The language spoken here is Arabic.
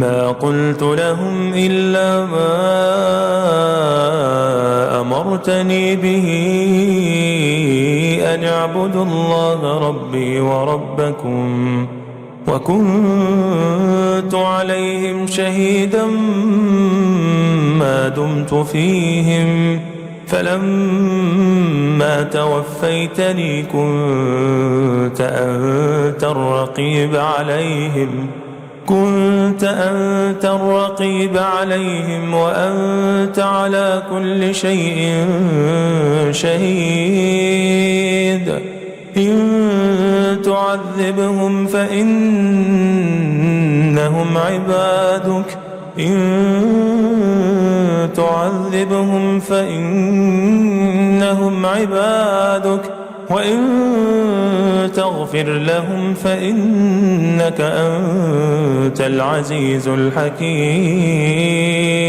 ما قلت لهم إلا ما أمرتني به أن اعبدوا الله ربي وربكم، وكنت عليهم شهيدا ما دمت فيهم، فلما توفيتني كنت أنت الرقيب عليهم وأنت على كل شيء شهيد. إن تعذبهم فإنهم عبادك وإن تغفر لهم فإنك أنت العزيز الحكيم.